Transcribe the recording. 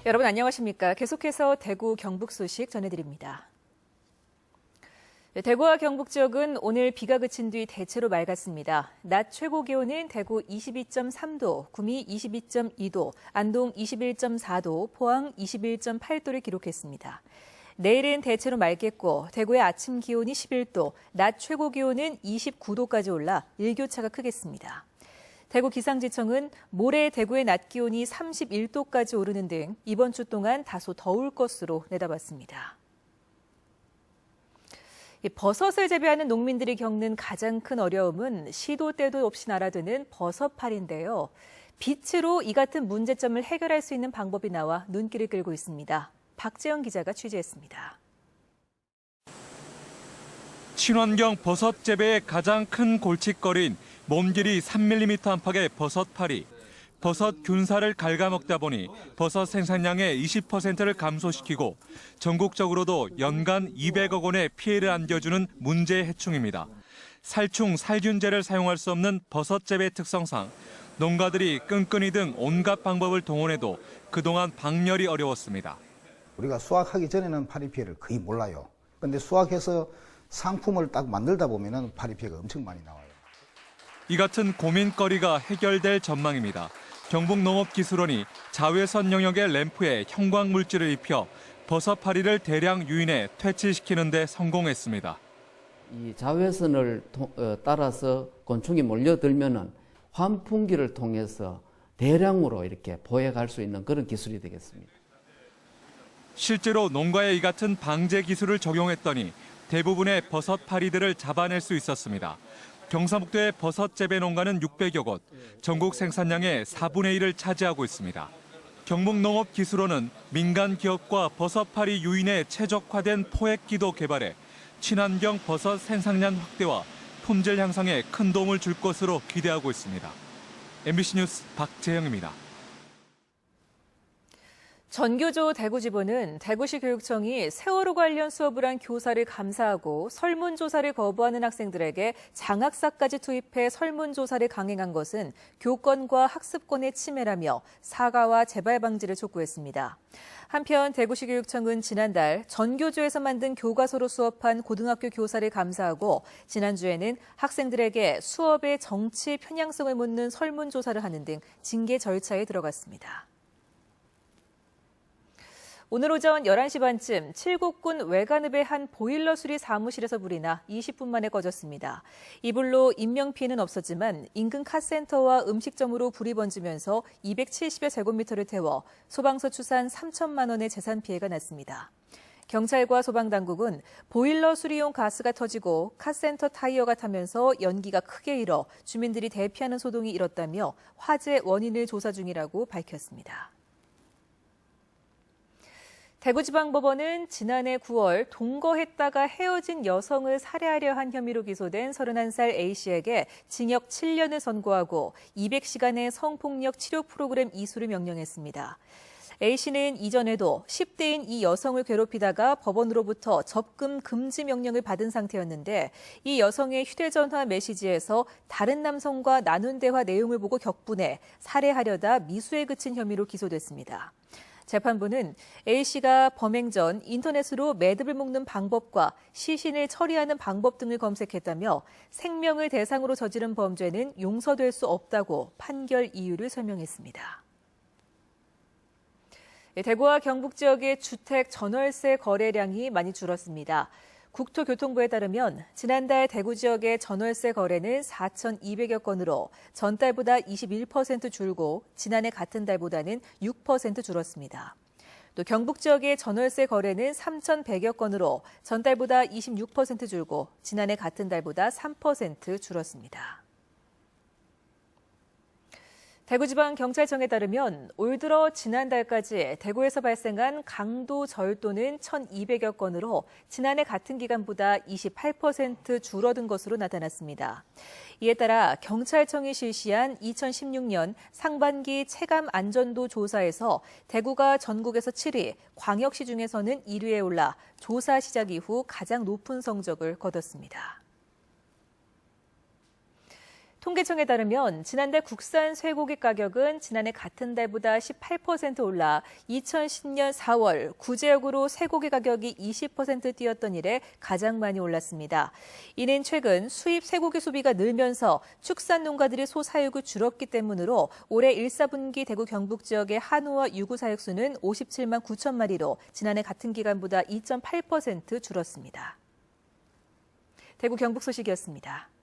여러분 안녕하십니까? 계속해서 대구 경북 소식 전해드립니다. 대구와 경북 지역은 오늘 비가 그친 뒤 대체로 맑았습니다. 낮 최고 기온은 대구 22.3도, 구미 22.2도, 안동 21.4도, 포항 21.8도를 기록했습니다. 내일은 대체로 맑겠고 대구의 아침 기온이 11도, 낮 최고 기온은 29도까지 올라 일교차가 크겠습니다. 대구 기상지청은 모레 대구의 낮 기온이 31도까지 오르는 등 이번 주 동안 다소 더울 것으로 내다봤습니다. 버섯을 재배하는 농민들이 겪는 가장 큰 어려움은 시도 때도 없이 날아드는 버섯파리인데요. 빛으로 이 같은 문제점을 해결할 수 있는 방법이 나와 눈길을 끌고 있습니다. 박재영 기자가 취재했습니다. 친환경 버섯 재배의 가장 큰 골칫거리인 몸 길이 3mm 안팎의 버섯파리. 버섯 균사를 갉아먹다 보니 버섯 생산량의 20%를 감소시키고 전국적으로도 연간 200억 원의 피해를 안겨주는 문제 해충입니다. 살충, 살균제를 사용할 수 없는 버섯 재배 특성상 농가들이 끈끈이 등 온갖 방법을 동원해도 그동안 박멸이 어려웠습니다. 우리가 수확하기 전에는 파리 피해를 거의 몰라요. 그런데 수확해서 상품을 딱 만들다 보면 파리 피해가 엄청 많이 나와요. 이 같은 고민거리가 해결될 전망입니다. 경북농업기술원이 자외선 영역의 램프에 형광물질을 입혀 버섯파리를 대량 유인해 퇴치시키는 데 성공했습니다. 이 자외선을 따라서 곤충이 몰려들면은 환풍기를 통해서 대량으로 이렇게 보해갈 수 있는 그런 기술이 되겠습니다. 실제로 농가에 이 같은 방제 기술을 적용했더니 대부분의 버섯파리들을 잡아낼 수 있었습니다. 경상북도의 버섯 재배 농가는 600여 곳, 전국 생산량의 4분의 1을 차지하고 있습니다. 경북농업기술원은 민간 기업과 버섯파리 유인에 최적화된 포획기도 개발해 친환경 버섯 생산량 확대와 품질 향상에 큰 도움을 줄 것으로 기대하고 있습니다. MBC 뉴스 박재영입니다. 전교조 대구지부는 대구시 교육청이 세월호 관련 수업을 한 교사를 감사하고 설문조사를 거부하는 학생들에게 장학사까지 투입해 설문조사를 강행한 것은 교권과 학습권의 침해라며 사과와 재발 방지를 촉구했습니다. 한편 대구시 교육청은 지난달 전교조에서 만든 교과서로 수업한 고등학교 교사를 감사하고 지난주에는 학생들에게 수업의 정치 편향성을 묻는 설문조사를 하는 등 징계 절차에 들어갔습니다. 오늘 오전 11시 반쯤 칠곡군 외관읍의 한 보일러 수리 사무실에서 불이 나 20분 만에 꺼졌습니다. 이 불로 인명피해는 없었지만 인근 카센터와 음식점으로 불이 번지면서 270여 제곱미터를 태워 소방서 추산 3천만 원의 재산 피해가 났습니다. 경찰과 소방당국은 보일러 수리용 가스가 터지고 카센터 타이어가 타면서 연기가 크게 일어 주민들이 대피하는 소동이 일었다며 화재 원인을 조사 중이라고 밝혔습니다. 대구지방법원은 지난해 9월 동거했다가 헤어진 여성을 살해하려 한 혐의로 기소된 31살 A씨에게 징역 7년을 선고하고 200시간의 성폭력 치료 프로그램 이수를 명령했습니다. A씨는 이전에도 10대인 이 여성을 괴롭히다가 법원으로부터 접근 금지 명령을 받은 상태였는데 이 여성의 휴대전화 메시지에서 다른 남성과 나눈 대화 내용을 보고 격분해 살해하려다 미수에 그친 혐의로 기소됐습니다. 재판부는 A씨가 범행 전 인터넷으로 매듭을 묶는 방법과 시신을 처리하는 방법 등을 검색했다며 생명을 대상으로 저지른 범죄는 용서될 수 없다고 판결 이유를 설명했습니다. 대구와 경북 지역의 주택 전월세 거래량이 많이 줄었습니다. 국토교통부에 따르면 지난달 대구 지역의 전월세 거래는 4,200여 건으로 전달보다 21% 줄고 지난해 같은 달보다는 6% 줄었습니다. 또 경북 지역의 전월세 거래는 3,100여 건으로 전달보다 26% 줄고 지난해 같은 달보다 3% 줄었습니다. 대구지방경찰청에 따르면 올 들어 지난달까지 대구에서 발생한 강도 절도는 1,200여 건으로 지난해 같은 기간보다 28% 줄어든 것으로 나타났습니다. 이에 따라 경찰청이 실시한 2016년 상반기 체감 안전도 조사에서 대구가 전국에서 7위, 광역시 중에서는 1위에 올라 조사 시작 이후 가장 높은 성적을 거뒀습니다. 통계청에 따르면 지난달 국산 쇠고기 가격은 지난해 같은 달보다 18% 올라 2010년 4월 구제역으로 쇠고기 가격이 20% 뛰었던 이래 가장 많이 올랐습니다. 이는 최근 수입 쇠고기 소비가 늘면서 축산 농가들의 소 사육이 줄었기 때문으로 올해 1, 4분기 대구 경북 지역의 한우와 유구 사육수는 57만 9천 마리로 지난해 같은 기간보다 2.8% 줄었습니다. 대구 경북 소식이었습니다.